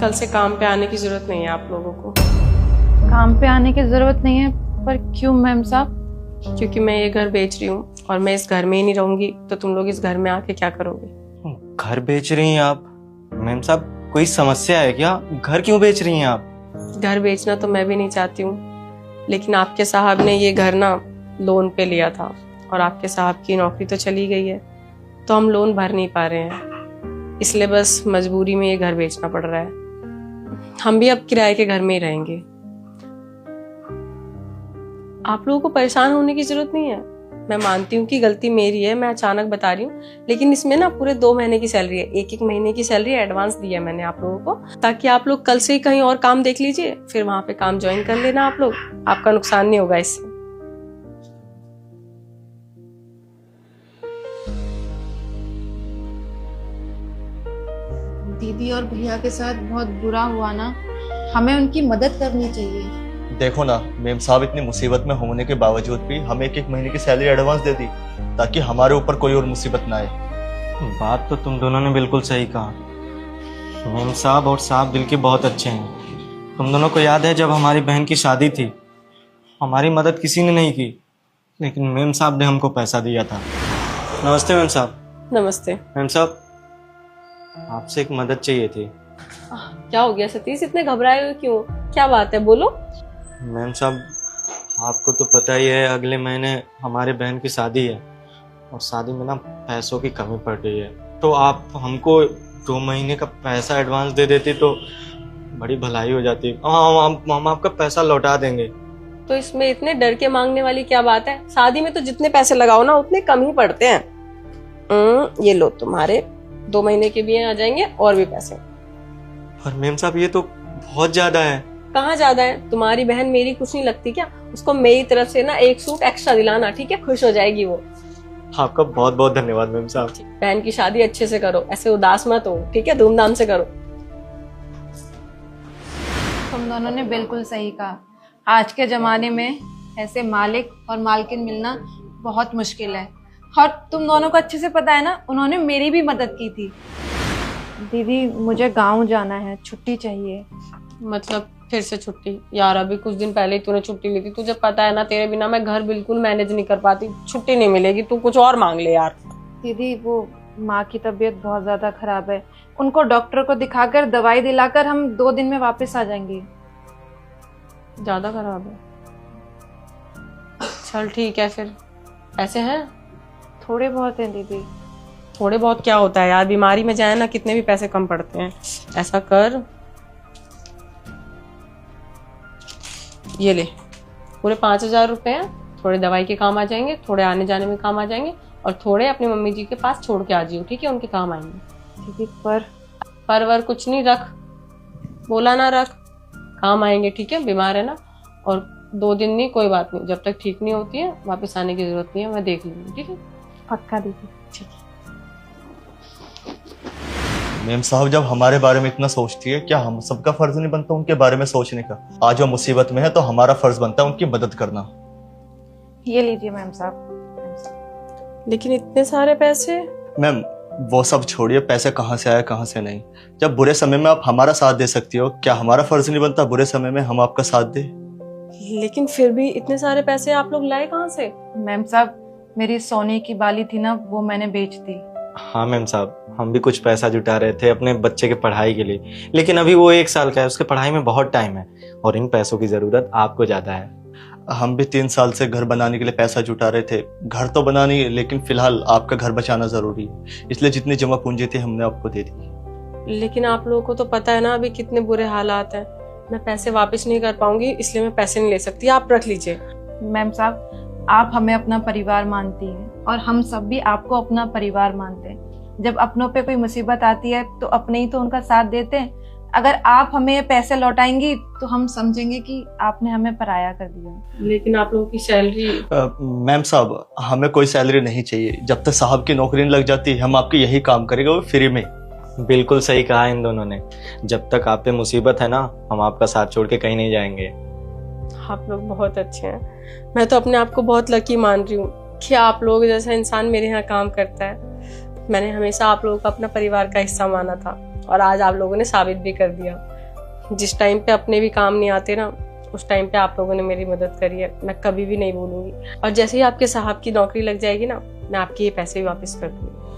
कल से काम पे आने की जरूरत नहीं है आप लोगों को। काम पे आने की जरूरत नहीं है? पर क्यों मैम साहब? क्योंकि मैं ये घर बेच रही हूँ और मैं इस घर में ही नहीं रहूंगी, तो तुम लोग इस घर में आके क्या करोगे? घर बेच रही हैं आप? मैम साहब कोई समस्या है क्या? घर क्यों बेच रही हैं आप? घर बेचना तो मैं भी नहीं चाहती हूँ, लेकिन आपके साहब ने ये घर ना लोन पे लिया था और आपके साहब की नौकरी तो चली गई है, तो हम लोन भर नहीं पा रहे हैं, इसलिए बस मजबूरी में ये घर बेचना पड़ रहा है। हम भी अब किराए के घर में ही रहेंगे। आप लोगों को परेशान होने की जरूरत नहीं है। मैं मानती हूँ कि गलती मेरी है, मैं अचानक बता रही हूँ, लेकिन इसमें ना पूरे 2 महीने की सैलरी है, 1-1 महीने की सैलरी एडवांस दी है मैंने आप लोगों को, ताकि आप लोग कल से ही कहीं और काम देख लीजिए, फिर वहां पे काम ज्वाइन कर लेना आप लोग। आपका नुकसान नहीं होगा इससे। दीदी और भैया के साथ बहुत बुरा हुआ ना, हमें उनकी मदद करनी चाहिए। देखो ना, मेम साहब इतनी मुसीबत में होने के बावजूद भी हमें 1-1 महीने की सैलरी एडवांस दे दी, ताकि हमारे ऊपर कोई और मुसीबत ना आए। बात तो तुम दोनों ने बिल्कुल सही कहा। मैम साहब और साहब दिल के बहुत अच्छे हैं। तुम दोनों को याद है जब हमारी बहन की शादी थी, हमारी मदद किसी ने नहीं की, लेकिन मैम साहब ने हमको पैसा दिया था। नमस्ते मैम साहब। नमस्ते। मैम साहब आपसे एक मदद चाहिए थी। क्या हो गया सतीश, इतने घबराए हुए क्यों? क्या बात है, बोलो। मैम साहब आपको तो पता ही है अगले महीने हमारे बहन की शादी है और शादी में ना पैसों की कमी पड़ रही है, तो आप हमको 2 महीने का पैसा एडवांस दे देती तो बड़ी भलाई हो जाती। हम आपका पैसा लौटा देंगे। तो इसमें इतने डर के मांगने वाली क्या बात है? शादी में तो जितने पैसे लगाओ ना उतने कम ही पड़ते हैं। ये लो, तुम्हारे 2 महीने के भी आ जाएंगे और भी पैसे। पर मैम साहब ये तो बहुत ज्यादा है। कहाँ ज्यादा है? तुम्हारी बहन मेरी कुछ नहीं लगती क्या? उसको मेरी तरफ से ना 1 सूट एक्स्ट्रा दिलाना, ठीक है? खुश हो जाएगी वो। आपका बहुत बहुत धन्यवाद मैम साहब। बहन की शादी अच्छे से करो, ऐसे उदास मत हो, ठीक है? धूमधाम से करो। तुम दोनों ने बिल्कुल सही कहा। आज के ज़माने में ऐसे मालिक और मालकिन मिलना बहुत मुश्किल है, और तुम दोनों को अच्छे से पता है ना, उन्होंने मेरी भी मदद की थी। दीदी मुझे गांव जाना है, छुट्टी चाहिए। मतलब फिर से छुट्टी? यार अभी कुछ दिन पहले ही तूने छुट्टी ली थी, तुझे पता है ना तेरे बिना मैं घर बिल्कुल मैनेज नहीं कर पाती। छुट्टी नहीं मिलेगी, तू कुछ और मांग ले यार। दीदी वो माँ की तबीयत बहुत ज़्यादा खराब है, उनको डॉक्टर को दिखाकर दवाई दिलाकर हम 2 दिन में वापस आ जाएंगे। ज्यादा खराब है? चल ठीक है, फिर पैसे हैं? थोड़े बहुत हैं दीदी। थोड़े बहुत क्या होता है यार, बीमारी में जाए ना कितने भी पैसे कम पड़ते हैं। ऐसा कर, ये ले, पूरे 5,000 रुपए हैं, थोड़े दवाई के काम आ जाएंगे, थोड़े आने जाने में काम आ जाएंगे, और थोड़े अपनी मम्मी जी के पास छोड़ के आ जाइयो, ठीक है? उनके काम आएंगे। दीदी पर कुछ नहीं, रख, बोला ना रख, काम आएंगे, ठीक है? बीमार है ना, और 2 दिन नहीं, कोई बात नहीं, जब तक ठीक नहीं होती है वापस आने की जरूरत नहीं है, मैं देख लूंगी, ठीक है? पक्का दीदी। ठीक है। मेम साहब जब हमारे बारे में इतना सोचती है, क्या हम सबका फर्ज नहीं बनता उनके बारे में सोचने का? आज वो मुसीबत में है तो हमारा फर्ज बनता है उनकी मदद करना। ये लीजिए मैम साहब। लेकिन इतने सारे पैसे? मैम वो सब छोड़िए, पैसे कहाँ से आया कहाँ से नहीं। जब बुरे समय में आप हमारा साथ दे सकती हो, क्या हमारा फर्ज नहीं बनता बुरे समय में हम आपका साथ दे? लेकिन फिर भी इतने सारे पैसे आप लोग लाए कहाँ से? मैम साहब मेरी सोने की बाली थी ना, वो मैंने बेच दी। हाँ मैम साहब हम भी कुछ पैसा जुटा रहे थे अपने बच्चे के पढ़ाई के लिए, लेकिन अभी वो 1 साल का है, उसके पढ़ाई में बहुत टाइम है और इन पैसों की जरूरत आपको ज्यादा है। हम भी 3 साल से घर बनाने के लिए पैसा जुटा रहे थे। घर तो बना नहीं, लेकिन फिलहाल आपका घर बचाना जरूरी है, इसलिए जितनी जमा पूंजी थी हमने आपको दे दी। लेकिन आप लोगों को तो पता है ना अभी कितने बुरे हालात हैं, मैं पैसे वापस नहीं कर पाऊंगी, इसलिए मैं पैसे नहीं ले सकती, आप रख लीजिए। मैम साहब आप हमें अपना परिवार मानती हैं और हम सब भी आपको अपना परिवार मानते हैं। जब अपनों पे कोई मुसीबत आती है तो अपने ही तो उनका साथ देते हैं। अगर आप हमें ये पैसे लौटाएंगी तो हम समझेंगे कि आपने हमें पराया कर दिया। लेकिन आप लोगों की सैलरी? मैम साहब हमें कोई सैलरी नहीं चाहिए, जब तक साहब की नौकरी नहीं लग जाती हम आपके यही काम करेंगे, वो फ्री में। बिल्कुल सही कहा इन दोनों ने, जब तक आप पे मुसीबत है ना हम आपका साथ छोड़ के कहीं नहीं जाएंगे। आप लोग बहुत अच्छे हैं, मैं तो अपने आप को बहुत लकी मान रही हूँ कि आप लोग जैसा इंसान मेरे यहाँ काम करता है। मैंने हमेशा आप लोगों को अपना परिवार का हिस्सा माना था, और आज आप लोगों ने साबित भी कर दिया। जिस टाइम पे अपने भी काम नहीं आते ना, उस टाइम पे आप लोगों ने मेरी मदद करी है, मैं कभी भी नहीं भूलूंगी। और जैसे ही आपके साहब की नौकरी लग जाएगी ना, मैं आपके ये पैसे भी वापस कर दूंगी।